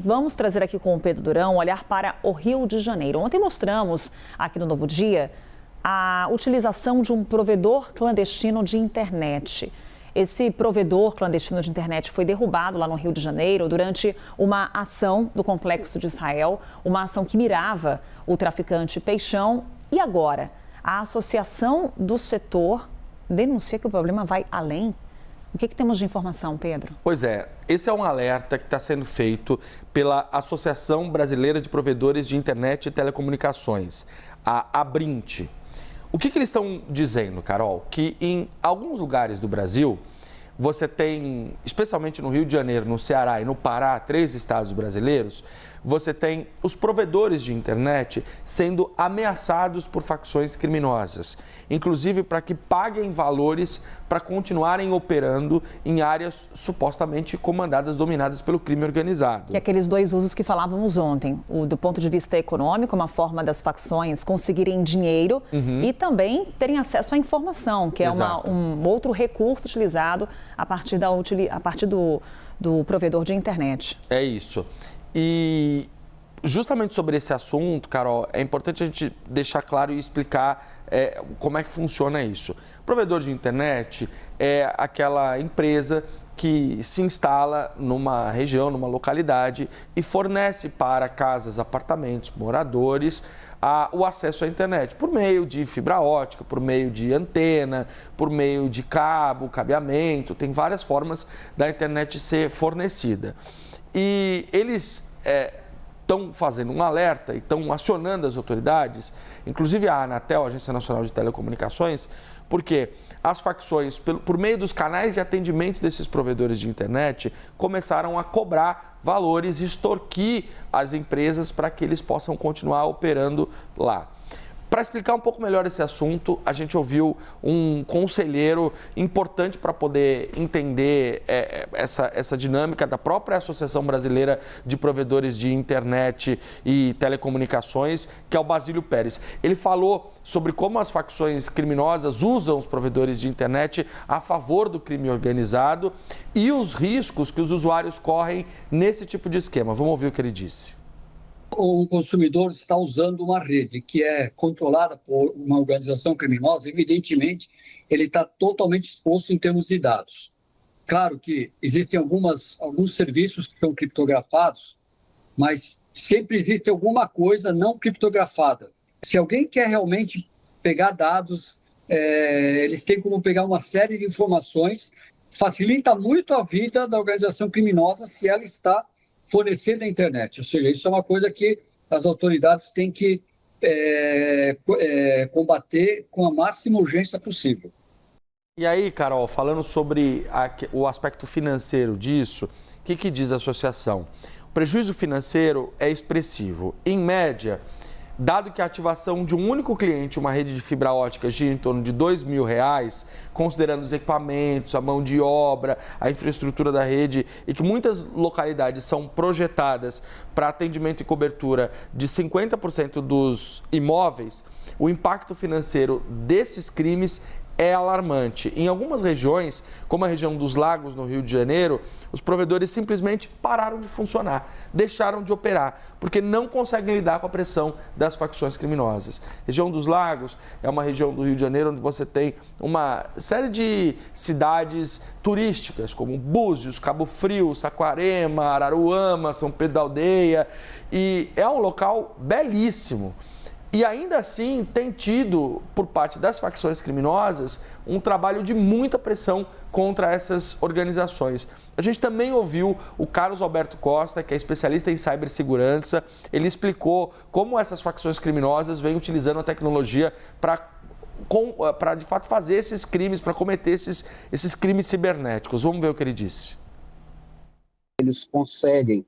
Vamos trazer aqui com o Pedro Durão olhar para o Rio de Janeiro. Ontem mostramos aqui no Novo Dia a utilização de um provedor clandestino de internet. Esse provedor clandestino de internet foi derrubado lá no Rio de Janeiro durante uma ação do Complexo de Israel, uma ação que mirava o traficante Peixão. E agora, a associação do setor denuncia que o problema vai além. O que temos de informação, Pedro? Pois é, esse é um alerta que está sendo feito pela Associação Brasileira de Provedores de Internet e Telecomunicações, a Abrint. O que eles estão dizendo, Carol? Que em alguns lugares do Brasil, você tem, especialmente no Rio de Janeiro, no Ceará e no Pará, 3 estados brasileiros, você tem os provedores de internet sendo ameaçados por facções criminosas, inclusive para que paguem valores para continuarem operando em áreas supostamente comandadas, dominadas pelo crime organizado. E aqueles 2 usos que falávamos ontem, o do ponto de vista econômico, uma forma das facções conseguirem dinheiro e também terem acesso à informação, que é um outro recurso utilizado a partir do provedor de internet. É isso. E justamente sobre esse assunto, Carol, é importante a gente deixar claro e explicar como é que funciona isso. O provedor de internet é aquela empresa que se instala numa região, numa localidade e fornece para casas, apartamentos, moradores o acesso à internet por meio de fibra ótica, por meio de antena, por meio de cabo, cabeamento, tem várias formas da internet ser fornecida. E eles estão fazendo um alerta e estão acionando as autoridades, inclusive a Anatel, a Agência Nacional de Telecomunicações, porque as facções, por meio dos canais de atendimento desses provedores de internet, começaram a cobrar valores e extorquir as empresas para que eles possam continuar operando lá. Para explicar um pouco melhor esse assunto, a gente ouviu um conselheiro importante para poder entender essa dinâmica da própria Associação Brasileira de Provedores de Internet e Telecomunicações, que é o Basílio Pérez. Ele falou sobre como as facções criminosas usam os provedores de internet a favor do crime organizado e os riscos que os usuários correm nesse tipo de esquema. Vamos ouvir o que ele disse. O consumidor está usando uma rede que é controlada por uma organização criminosa, evidentemente, ele está totalmente exposto em termos de dados. Claro que existem alguns serviços que são criptografados, mas sempre existe alguma coisa não criptografada. Se alguém quer realmente pegar dados, eles têm como pegar uma série de informações, facilita muito a vida da organização criminosa se ela está fornecer na internet, ou seja, isso é uma coisa que as autoridades têm que combater com a máxima urgência possível. E aí, Carol, falando sobre o aspecto financeiro disso, o que diz a associação? O prejuízo financeiro é expressivo. Em média, dado que a ativação de um único cliente, uma rede de fibra ótica, gira em torno de R$2.000, considerando os equipamentos, a mão de obra, a infraestrutura da rede, e que muitas localidades são projetadas para atendimento e cobertura de 50% dos imóveis, o impacto financeiro desses crimes é alarmante. Em algumas regiões, como a região dos Lagos, no Rio de Janeiro, os provedores simplesmente pararam de funcionar, deixaram de operar, porque não conseguem lidar com a pressão das facções criminosas. A região dos Lagos é uma região do Rio de Janeiro onde você tem uma série de cidades turísticas, como Búzios, Cabo Frio, Saquarema, Araruama, São Pedro da Aldeia, e é um local belíssimo. E ainda assim tem tido, por parte das facções criminosas, um trabalho de muita pressão contra essas organizações. A gente também ouviu o Carlos Alberto Costa, que é especialista em cibersegurança. Ele explicou como essas facções criminosas vêm utilizando a tecnologia para de fato fazer esses crimes, para cometer esses crimes cibernéticos. Vamos ver o que ele disse. Eles conseguem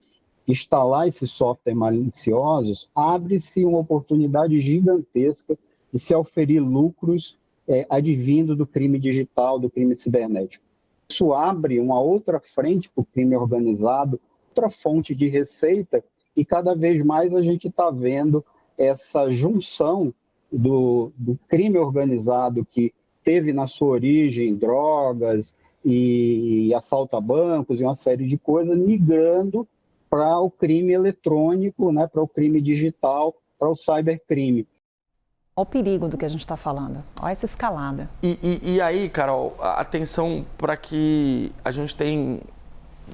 instalar esses softwares maliciosos, abre-se uma oportunidade gigantesca de se oferir lucros advindo do crime digital, do crime cibernético. Isso abre uma outra frente para o crime organizado, outra fonte de receita, e cada vez mais a gente está vendo essa junção do crime organizado que teve na sua origem drogas e assalto a bancos e uma série de coisas, migrando para o crime eletrônico, né, para o crime digital, para o cybercrime. Olha o perigo do que a gente está falando, olha essa escalada. E aí, Carol, atenção para que a gente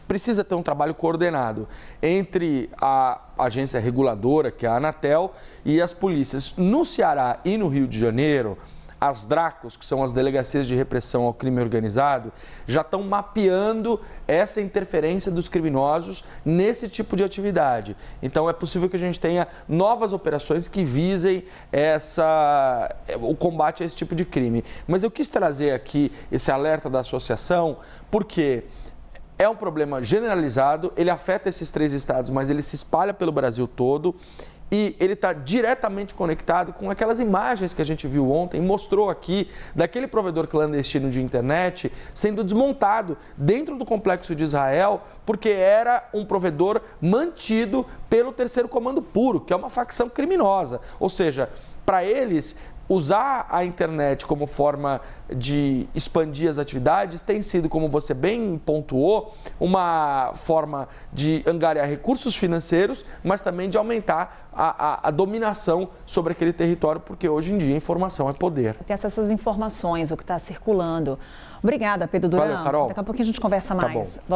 precisa ter um trabalho coordenado entre a agência reguladora, que é a Anatel, e as polícias. No Ceará e no Rio de Janeiro, as DRACOS, que são as Delegacias de Repressão ao Crime Organizado, já estão mapeando essa interferência dos criminosos nesse tipo de atividade. Então, é possível que a gente tenha novas operações que visem o combate a esse tipo de crime. Mas eu quis trazer aqui esse alerta da associação porque é um problema generalizado, ele afeta esses 3 estados, mas ele se espalha pelo Brasil todo. E ele está diretamente conectado com aquelas imagens que a gente viu ontem, mostrou aqui, daquele provedor clandestino de internet sendo desmontado dentro do complexo de Israel, porque era um provedor mantido pelo Terceiro Comando Puro, que é uma facção criminosa. Ou seja, para eles, usar a internet como forma de expandir as atividades tem sido, como você bem pontuou, uma forma de angariar recursos financeiros, mas também de aumentar a dominação sobre aquele território, porque hoje em dia a informação é poder. Tem essas informações, o que está circulando. Obrigada, Pedro Durão. Valeu, Carol. Daqui a pouquinho a gente conversa mais. Tá bom.